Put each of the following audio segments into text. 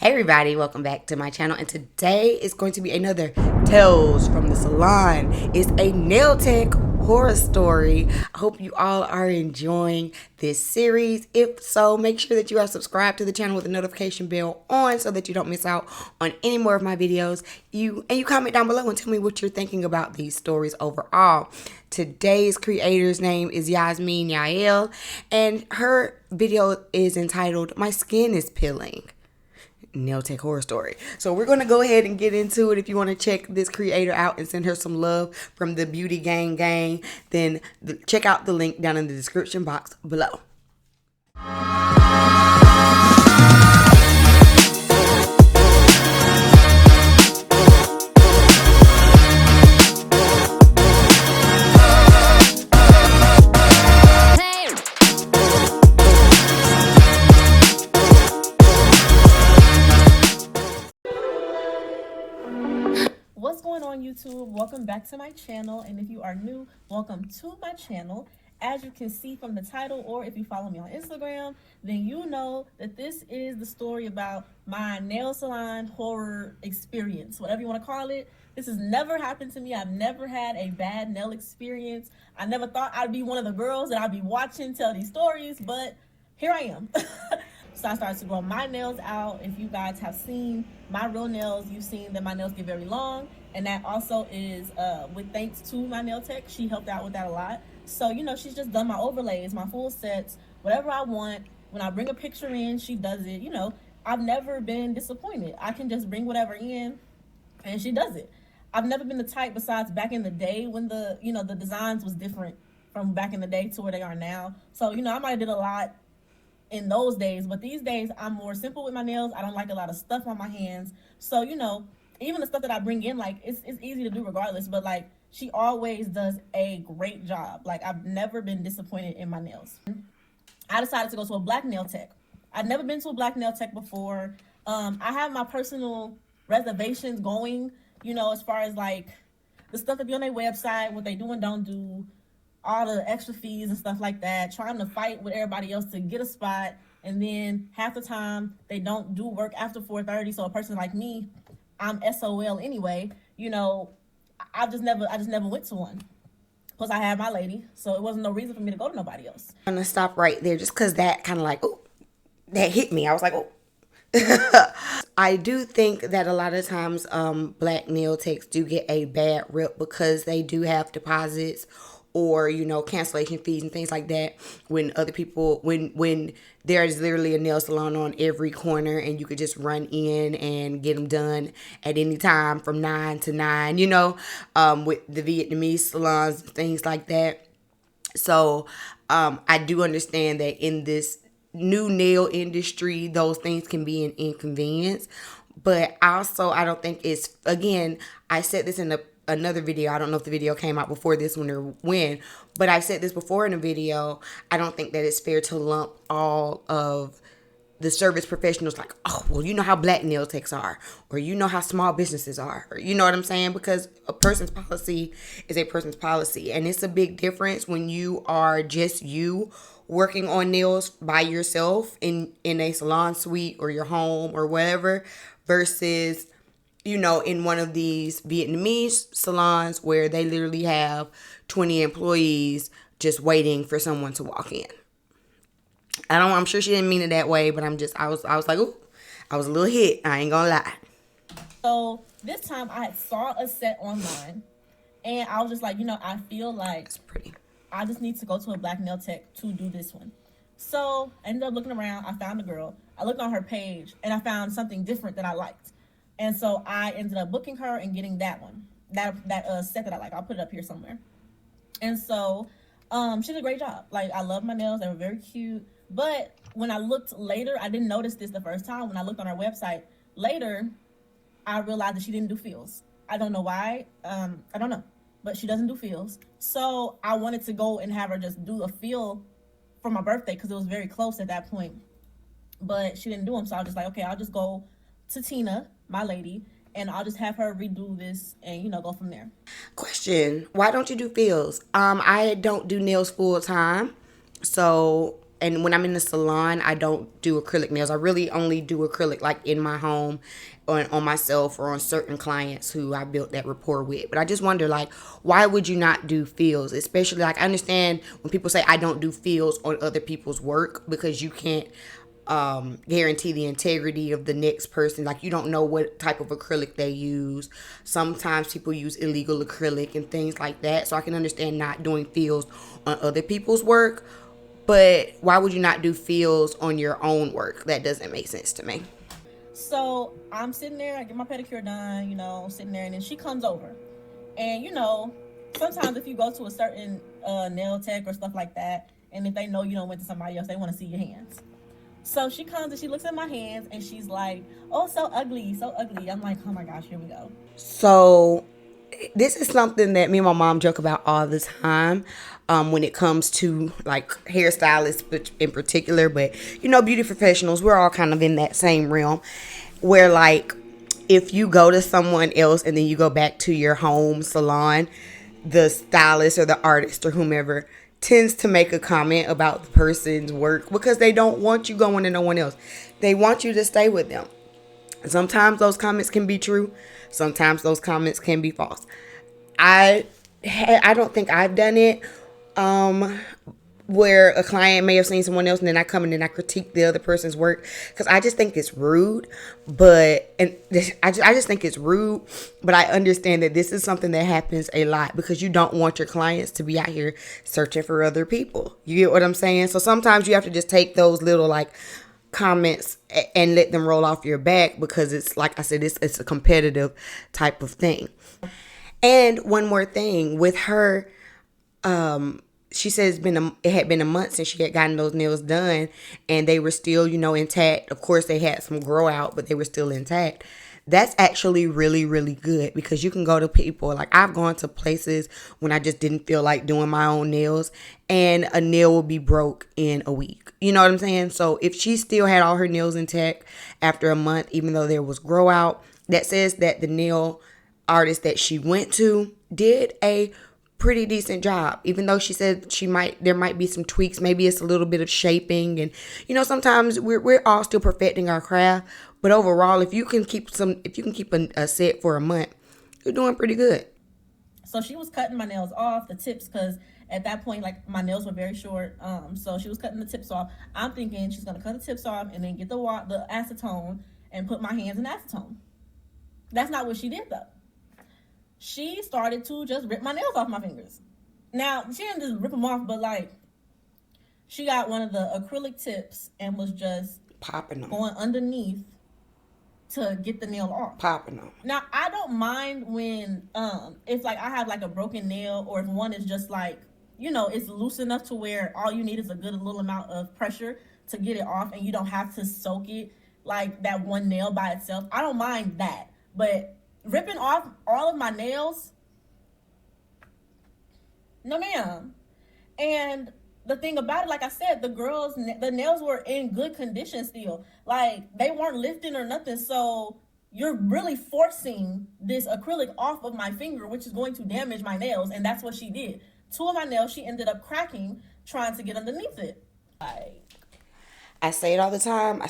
Hey everybody, welcome back to my channel, and today is going to be another Tales from the Salon. It's a nail tech horror story. I hope you all are enjoying this series. If so, make sure that you are subscribed to the channel with the notification bell on so that you don't miss out on any more of my videos. You comment down below and tell me what you're thinking about these stories overall. Today's creator's name is Yasmin Yael, and her video is entitled "My Skin is Peeling." Nail tech horror story. So we're going to go ahead and get into it. If you want to check this creator out and send her some love from the Beauty Gang, then check out the link down in the description box below. What's going on, YouTube? Welcome back to my channel, and if you are new, welcome to my channel. As you can see from the title, or if you follow me on Instagram, then you know that this is the story about my nail salon horror experience, whatever you want to call it. This has never happened to me. I've never had a bad nail experience. I never thought I'd be one of the girls that I'd be watching tell these stories, but here I am. So I started to grow my nails out. If you guys have seen my real nails, you've seen that my nails get very long. And that also is with thanks to my nail tech. She helped out with that a lot. So, you know, she's just done my overlays, my full sets, whatever I want. When I bring a picture in, she does it. You know, I've never been disappointed. I can just bring whatever in and she does it. I've never been the type, besides back in the day when the designs was different from back in the day to where they are now. So, you know, I might have did a lot in those days, but these days I'm more simple with my nails. I don't like a lot of stuff on my hands. So, you know, even the stuff that I bring in, like, it's easy to do regardless, but like, she always does a great job. Like, I've never been disappointed in my nails. I decided to go to a black nail tech. I'd never been to a black nail tech before. I have my personal reservations going, you know, as far as like the stuff that be on their website, what they do and don't do, all the extra fees and stuff like that, trying to fight with everybody else to get a spot, and then half the time they don't do work after 4:30. So a person like me, I'm SOL anyway, you know, I just never went to one. Plus I had my lady, so it wasn't no reason for me to go to nobody else. I'm gonna stop right there just because that kind of like, oh, that hit me. I was like, oh. I do think that a lot of times black nail techs do get a bad rep because they do have deposits or, you know, cancellation fees and things like that, when other people, when there's literally a nail salon on every corner and you could just run in and get them done at any time from 9 to 9, you know, with the Vietnamese salons and things like that. So I do understand that in this new nail industry, those things can be an inconvenience. But also, I don't think it's, again, I said this in another video. I don't know if the video came out before this one or when, but I've said this before in a video. I don't think that it's fair to lump all of the service professionals like, oh, well, you know how black nail techs are, or you know how small businesses are, or you know what I'm saying? Because a person's policy is a person's policy, and it's a big difference when you are just you working on nails by yourself in a salon suite or your home or whatever, versus, you know, in one of these Vietnamese salons where they literally have 20 employees just waiting for someone to walk in. I'm sure she didn't mean it that way, but I was like, ooh, I was a little hit. I ain't gonna lie. So this time I saw a set online and I was just like, you know, I feel like It's pretty. I just need to go to a black nail tech to do this one. So I ended up looking around. I found a girl. I looked on her page and I found something different that I liked. And so I ended up booking her and getting that one, that set that I like. I'll put it up here somewhere. And so she did a great job. Like, I love my nails. They were very cute. But when I looked later, I didn't notice this the first time. When I looked on her website later, I realized that she didn't do feels. I don't know why. I don't know. But she doesn't do feels. So I wanted to go and have her just do a feel for my birthday because it was very close at that point. But she didn't do them. So I was just like, okay, I'll just go to Tina, my lady, and I'll just have her redo this and, you know, go from there. Question: why don't you do feels? I don't do nails full time, so and when I'm in the salon, I don't do acrylic nails. I really only do acrylic like in my home, on myself, or on certain clients who I built that rapport with. But I just wonder, like, why would you not do fields? Especially, like, I understand when people say I don't do fields on other people's work, because you can't guarantee the integrity of the next person. Like, you don't know what type of acrylic they use. Sometimes people use illegal acrylic and things like that. So I can understand not doing fields on other people's work. But why would you not do fields on your own work? That doesn't make sense to me. So I'm sitting there, I get my pedicure done, sitting there, and then she comes over. And sometimes if you go to a certain nail tech or stuff like that, and if they know you don't went to somebody else, they want to see your hands. So she comes and she looks at my hands and she's like, "Oh, so ugly, so ugly." I'm like, "Oh my gosh, here we go." So this is something that me and my mom joke about all the time, when it comes to like hairstylists in particular. But beauty professionals, we're all kind of in that same realm, where like if you go to someone else and then you go back to your home salon, the stylist or the artist or whomever tends to make a comment about the person's work because they don't want you going to no one else. They want you to stay with them. Sometimes those comments can be true. Sometimes those comments can be false. I don't think I've done it, where a client may have seen someone else and then I come in and I critique the other person's work, because I just think it's rude. I just think it's rude. But I understand that this is something that happens a lot because you don't want your clients to be out here searching for other people. You get what I'm saying? So sometimes you have to just take those little like comments and let them roll off your back, because it's like I said, it's a competitive type of thing. And one more thing with her, she says it had been a month since she had gotten those nails done, and they were still intact. Of course, they had some grow out, but they were still intact. That's actually really, really good, because you can go to people, like I've gone to places when I just didn't feel like doing my own nails, and a nail will be broke in a week. You know what I'm saying? So if she still had all her nails intact after a month, even though there was grow out, that says that the nail artist that she went to did a pretty decent job. Even though she said there might be some tweaks, maybe it's a little bit of shaping, and sometimes we're all still perfecting our craft. But overall, if you can keep a set for a month, you're doing pretty good. So she was cutting my nails off, the tips, because at that point, like, my nails were very short. So she was cutting the tips off. I'm thinking she's gonna cut the tips off and then get the acetone and put my hands in acetone. That's not what she did though. She started to just rip my nails off my fingers. Now, she didn't just rip them off, but like, she got one of the acrylic tips and was just popping them, going underneath to get the nail off. Popping them. Now, I don't mind when, if like I have like a broken nail, or if one is just like, it's loose enough to where all you need is a good little amount of pressure to get it off, and you don't have to soak it like that one nail by itself. I don't mind that. But ripping off all of my nails, no ma'am. And the thing about it, like I said, the nails were in good condition still. Like, they weren't lifting or nothing. So you're really forcing this acrylic off of my finger, which is going to damage my nails. And that's what she did. 2 of my nails, she ended up cracking trying to get underneath it. I say it all the time.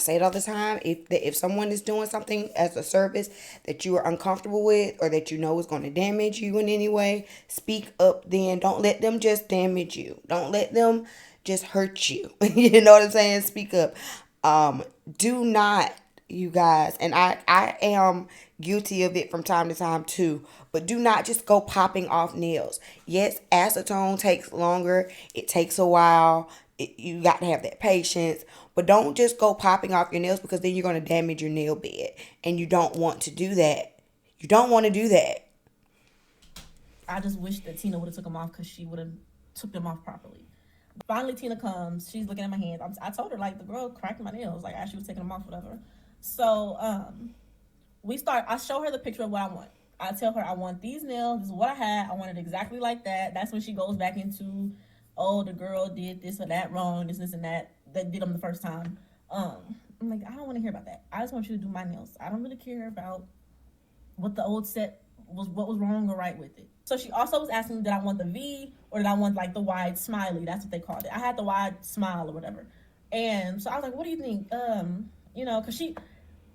If someone is doing something as a service that you are uncomfortable with, or that is going to damage you in any way, speak up then. Don't let them just damage you. Don't let them just hurt you. You know what I'm saying? Speak up. Do not, you guys, and I am guilty of it from time to time too, but do not just go popping off nails. Yes, acetone takes longer. It takes a while. You got to have that patience. But don't just go popping off your nails, because then you're going to damage your nail bed. And you don't want to do that. You don't want to do that. I just wish that Tina would have took them off, because she would have took them off properly. Finally, Tina comes. She's looking at my hands. I told her, like, the girl cracked my nails. Like, as she was taking them off, whatever. So, I show her the picture of what I want. I tell her, I want these nails. This is what I had. I want it exactly like that. That's when she goes back into, oh, the girl did this or that wrong, this and that did them the first time. I'm like, I don't want to hear about that. I just want you to do my nails. I don't really care about what the old set was, what was wrong or right with it. So she also was asking me, did I want the V or did I want like the wide smiley? That's what they called it. I had the wide smile or whatever. And so I was like, what do you think? Because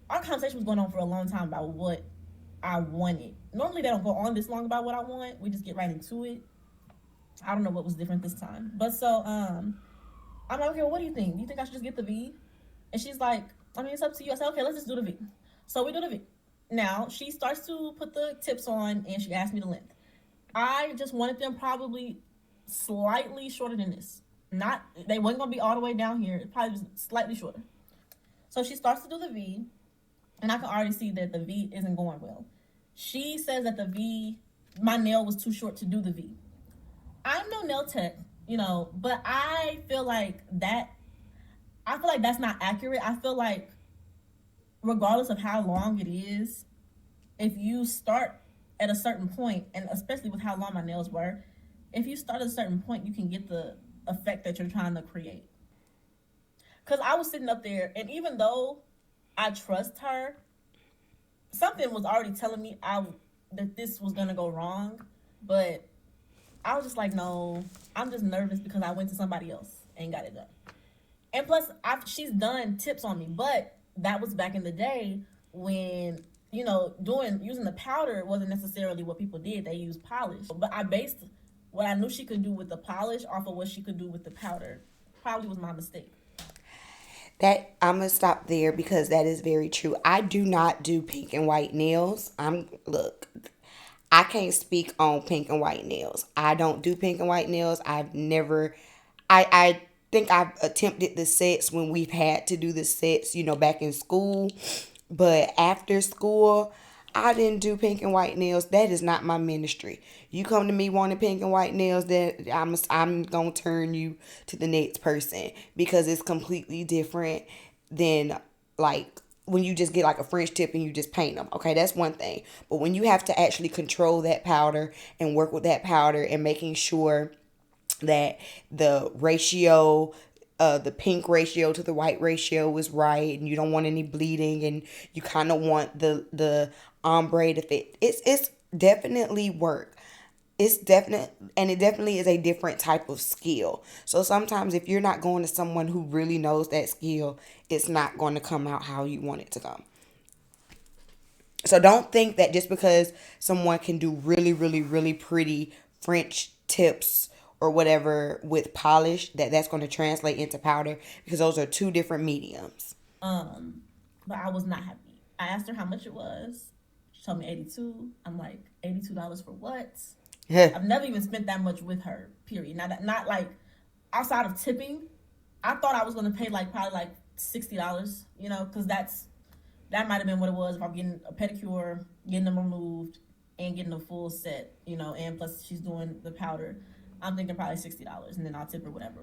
our conversation was going on for a long time about what I wanted. Normally they don't go on this long about what I want. We just get right into it. I don't know what was different this time. But so I'm like, okay, well, what do you think? Do you think I should just get the V? And she's like, I mean, it's up to you. I said, okay, let's just do the V. So we do the V. Now she starts to put the tips on and she asked me the length. I just wanted them probably slightly shorter than this. Not they wasn't gonna be all the way down here. It probably was slightly shorter. So she starts to do the V, and I can already see that the V isn't going well. She says that the V, my nail was too short to do the V. I'm no nail tech, but I feel like that. I feel like that's not accurate. I feel like regardless of how long it is, if you start at a certain point, and especially with how long my nails were, if you start at a certain point, you can get the effect that you're trying to create. Because I was sitting up there, and even though I trust her, something was already telling me that this was gonna go wrong, but I was just like, no, I'm just nervous because I went to somebody else and got it done. And plus, she's done tips on me, but that was back in the day when using the powder wasn't necessarily what people did. They used polish, but I based what I knew she could do with the polish off of what she could do with the powder. Probably was my mistake. That I'm gonna stop there because that is very true. I do not do pink and white nails. I can't speak on pink and white nails. I don't do pink and white nails. I've never I think I've attempted the sets when we've had to do the sets, back in school. But after school, I didn't do pink and white nails. That is not my ministry. You come to me wanting pink and white nails, then I'm gonna turn you to the next person because it's completely different than like when you just get like a French tip and you just paint them. Okay, that's one thing. But when you have to actually control that powder and work with that powder and making sure that the ratio, the pink ratio to the white ratio is right, and you don't want any bleeding, and you kind of want the ombre to fit. It's definitely work. It's definite, and it definitely is a different type of skill. So sometimes if you're not going to someone who really knows that skill, it's not going to come out how you want it to come. So don't think that just because someone can do really, really, really pretty French tips or whatever with polish that that's going to translate into powder, because those are two different mediums. But I was not happy. I asked her how much it was. She told me 82. I'm like, $82 for what? I've never even spent that much with her. Period. Not like outside of tipping. I thought I was gonna pay like probably like $60. Because that might have been what it was if I'm getting a pedicure, getting them removed, and getting a full set. And plus she's doing the powder. I'm thinking probably $60, and then I'll tip her whatever.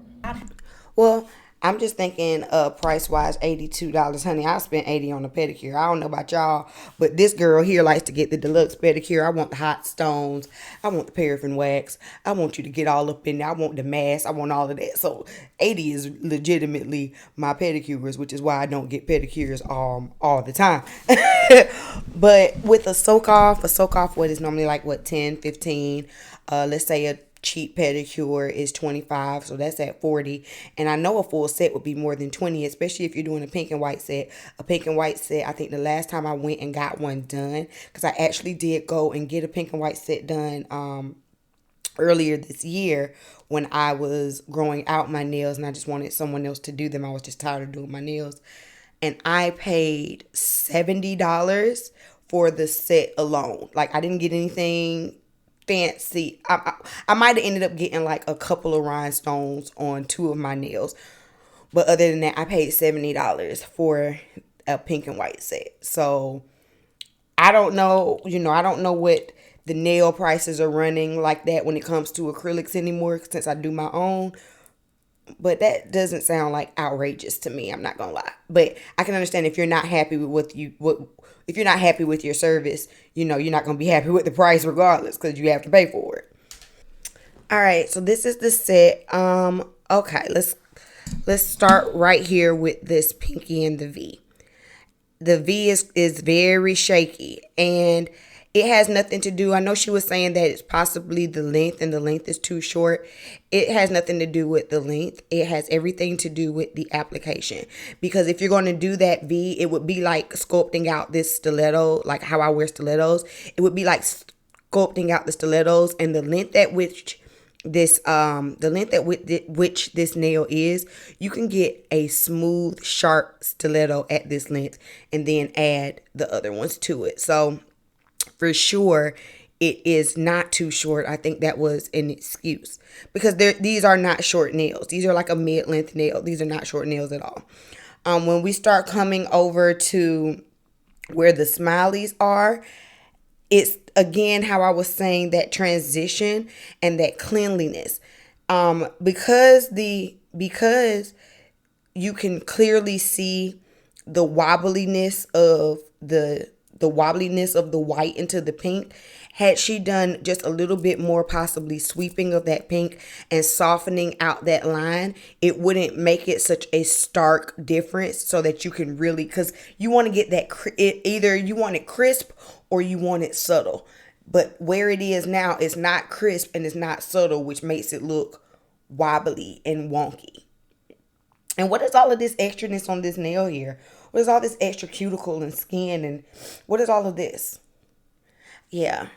Well, I'm just thinking price wise $82. Honey, I spent 80 on a pedicure. I don't know about y'all, but this girl here likes to get the deluxe pedicure. I want the hot stones. I want the paraffin wax. I want you to get all up in there. I want the mask. I want all of that. So 80 is legitimately my pedicures, which is why I don't get pedicures all the time. But with a soak off what is normally like what 10, 15, let's say a cheap pedicure is 25, so that's at 40. And I know a full set would be more than 20, especially if you're doing a pink and white set. A pink and white set, I think the last time I went and got one done, because I actually did go and get a pink and white set done earlier this year when I was growing out my nails and I just wanted someone else to do them. I was just tired of doing my nails, and I paid $70 for the set alone. Like, I didn't get anything fancy. I might have ended up getting like a couple of rhinestones on two of my nails, but other than that, I paid $70 for a pink and white set. So I don't know, I don't know what the nail prices are running like that when it comes to acrylics anymore, since I do my own. But that doesn't sound like outrageous to me. I'm not gonna lie. But I can understand if you're not happy with if you're not happy with your service, you're not gonna be happy with the price regardless, because you have to pay for it. All right, so this is the set. Okay, let's start right here with this pinky and the V. The V is very shaky, and It has nothing to do. I know she was saying that it's possibly the length and the length is too short. It has nothing to do with the length. It has everything to do with the application. Because if you're going to do that V, it would be like sculpting out this stiletto, like how I wear stilettos. It would be like sculpting out the stilettos, and the length at which which this nail is, you can get a smooth, sharp stiletto at this length and then add the other ones to it. So for sure, it is not too short. I think that was an excuse, because these are not short nails. These are like a mid-length nail. These are not short nails at all. When we start coming over to where the smileys are, it's again how I was saying, that transition and that cleanliness. Because you can clearly see the wobbliness of the white into the pink. Had she done just a little bit more, possibly sweeping of that pink and softening out that line, it wouldn't make it such a stark difference, so that you can really, because you want to get that, either you want it crisp or you want it subtle. But where it is now, it's not crisp and it's not subtle, which makes it look wobbly and wonky. And what is all of this extraness on this nail here? What is all this extra cuticle and skin, and what is all of this? Yeah,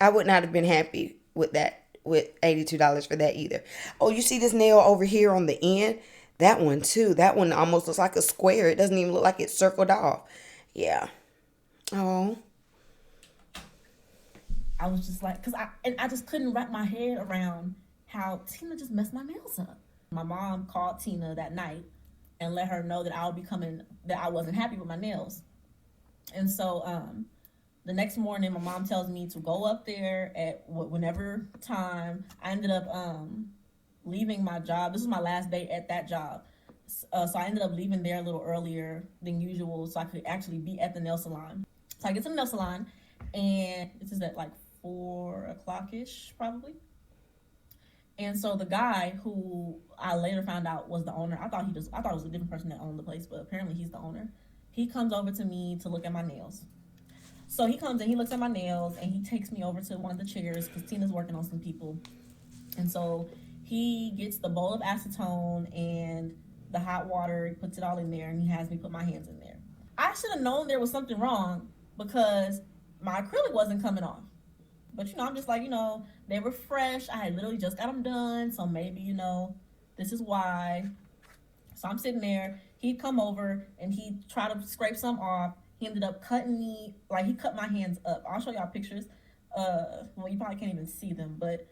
I would not have been happy with that, with $82 for that either. Oh, you see this nail over here on the end? That one too. That one almost looks like a square. It doesn't even look like it's circled off. Yeah. Oh. I was just like, I just couldn't wrap my head around how Tina just messed my nails up. My mom called Tina that night and let her know that that I wasn't happy with my nails. And so the next morning, my mom tells me to go up there at whenever time. I ended up leaving my job. This was my last day at that job. So I ended up leaving there a little earlier than usual so I could actually be at the nail salon. So I get to the nail salon, and this is at like 4 o'clock-ish probably. And so the guy, who I later found out was the owner, I thought it was a different person that owned the place, but apparently he's the owner. He comes over to me to look at my nails. So he comes and he looks at my nails, and he takes me over to one of the chairs because Tina's working on some people. And so he gets the bowl of acetone and the hot water, he puts it all in there, and he has me put my hands in there. I should have known there was something wrong because my acrylic wasn't coming off. But, I'm just like, they were fresh. I had literally just got them done. So maybe, this is why. So I'm sitting there. He'd come over and he'd try to scrape some off. He ended up cutting me, like he cut my hands up. I'll show y'all pictures. Well, you probably can't even see them, but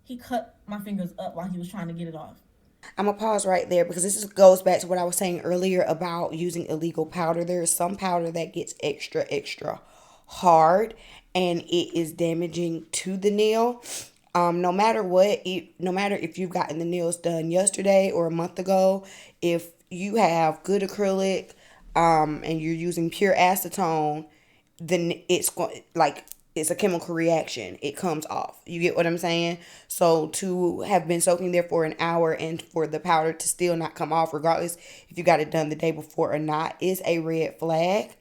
he cut my fingers up while he was trying to get it off. I'm going to pause right there, because this goes back to what I was saying earlier about using illegal powder. There is some powder that gets extra, extra hard, and it is damaging to the nail. No matter what, no matter if you've gotten the nails done yesterday or a month ago, if you have good acrylic, and you're using pure acetone, then it's a chemical reaction. It comes off. You get what I'm saying? So to have been soaking there for an hour and for the powder to still not come off, regardless if you got it done the day before or not, is a red flag.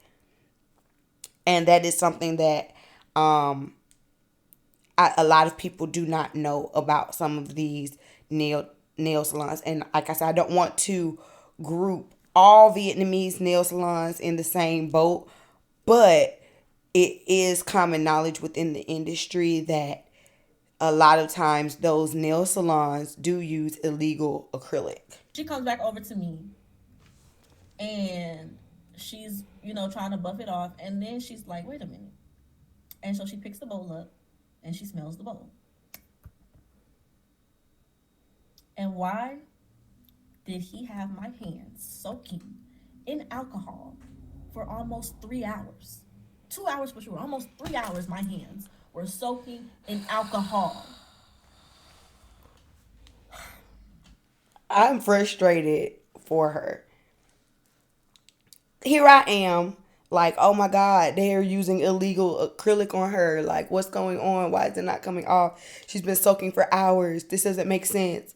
And that is something that a lot of people do not know about some of these nail salons. And like I said, I don't want to group all Vietnamese nail salons in the same boat, but it is common knowledge within the industry that a lot of times those nail salons do use illegal acrylic. She comes back over to me, and she's, trying to buff it off, and then she's like, wait a minute. And so she picks the bowl up, and she smells the bowl. And why did he have my hands soaking in alcohol for almost 3 hours? 2 hours for sure, almost 3 hours my hands were soaking in alcohol. I'm frustrated for her. Here I am, like, oh my God, they're using illegal acrylic on her. Like, what's going on? Why is it not coming off? She's been soaking for hours. This doesn't make sense.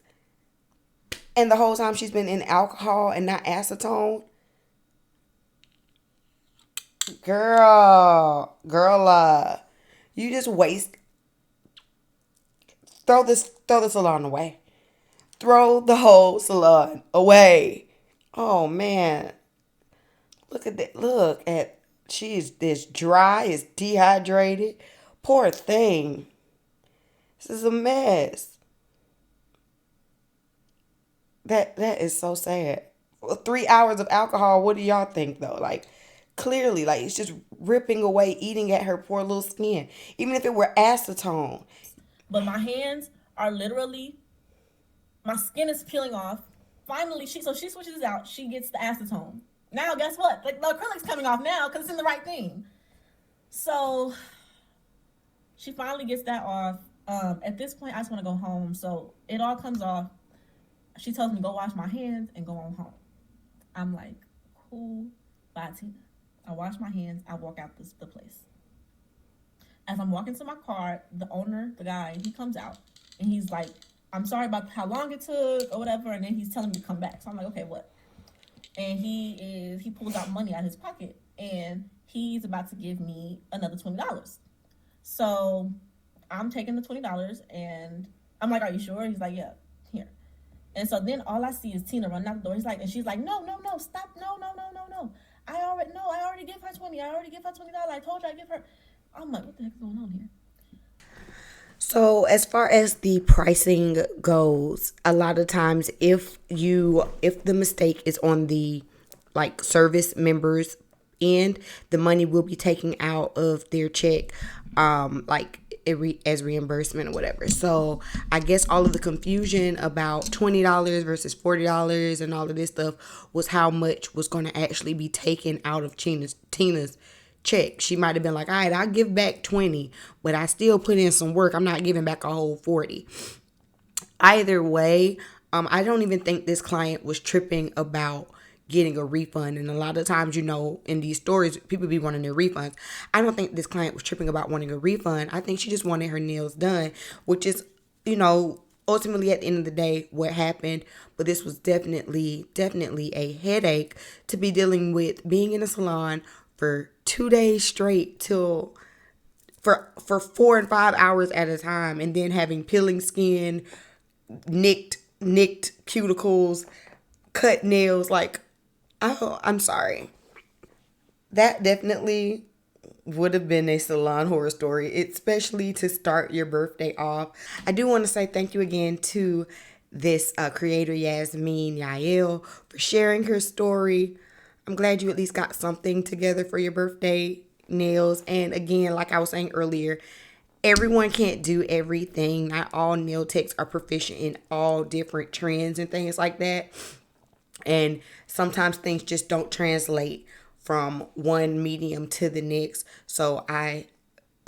And the whole time she's been in alcohol and not acetone. Girl. You just waste. Throw the salon away. Throw the whole salon away. Oh man. Look at that. Look at she's this dry, is dehydrated. Poor thing. This is a mess. That is so sad. Well, 3 hours of alcohol, what do y'all think though? Like clearly, like it's just ripping away, eating at her poor little skin. Even if it were acetone. But my hands are literally, my skin is peeling off. Finally, she switches out. She gets the acetone. Now, guess what? Like the acrylic's coming off now because it's in the right thing. So she finally gets that off. At this point, I just want to go home. So it all comes off. She tells me go wash my hands and go on home. I'm like, cool, bye Tina. I wash my hands. I walk out the place. As I'm walking to my car, the owner, the guy, he comes out and he's like, I'm sorry about how long it took or whatever. And then he's telling me to come back. So I'm like, okay, what? And he pulls out money out of his pocket and he's about to give me another $20. So I'm taking the $20 and I'm like, are you sure? He's like, yeah, here. And so then all I see is Tina running out the door. He's like, and she's like, no, stop, no. I already give her 20. I already give her $20. I told you I give her. I'm like, what the heck is going on here? So as far as the pricing goes, a lot of times if the mistake is on the like service members end, the money will be taken out of their check, as reimbursement or whatever. So I guess all of the confusion about $20 versus $40 and all of this stuff was how much was going to actually be taken out of Tina's check. She might have been like, all right, I'll give back 20, but I still put in some work. I'm not giving back a whole 40. Either way, I don't even think this client was tripping about getting a refund. And a lot of times, in these stories, people be wanting their refunds. I don't think this client was tripping about wanting a refund. I think she just wanted her nails done, which is, ultimately at the end of the day, what happened. But this was definitely a headache to be dealing with, being in a salon for 2 days straight for 4 and 5 hours at a time, and then having peeling skin, nicked cuticles, cut nails. Like, oh, I'm sorry. That definitely would have been a salon horror story, especially to start your birthday off. I do want to say thank you again to this creator, Yasmin Yael, for sharing her story. I'm glad you at least got something together for your birthday nails. And again, like I was saying earlier, everyone can't do everything. Not all nail techs are proficient in all different trends and things like that. And sometimes things just don't translate from one medium to the next. So I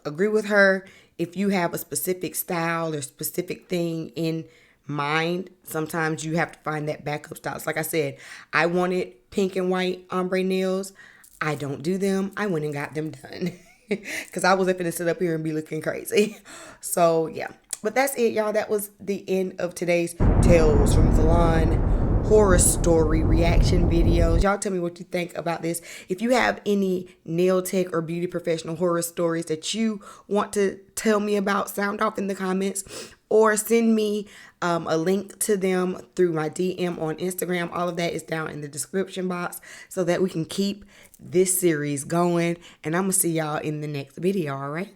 agree with her. If you have a specific style or specific thing in mind, sometimes you have to find that backup style. Like I said, I wanted pink and white ombre nails. I don't do them. I went and got them done because I wasn't finna sit up here and be looking crazy. So yeah, but that's it, y'all. That was the end of today's Tales from Salon horror story reaction videos. Y'all tell me what you think about this. If you have any nail tech or beauty professional horror stories that you want to tell me about, sound off in the comments or send me a link to them through my DM on Instagram. All of that is down in the description box so that we can keep this series going. And I'm going to see y'all in the next video, all right?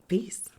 Peace.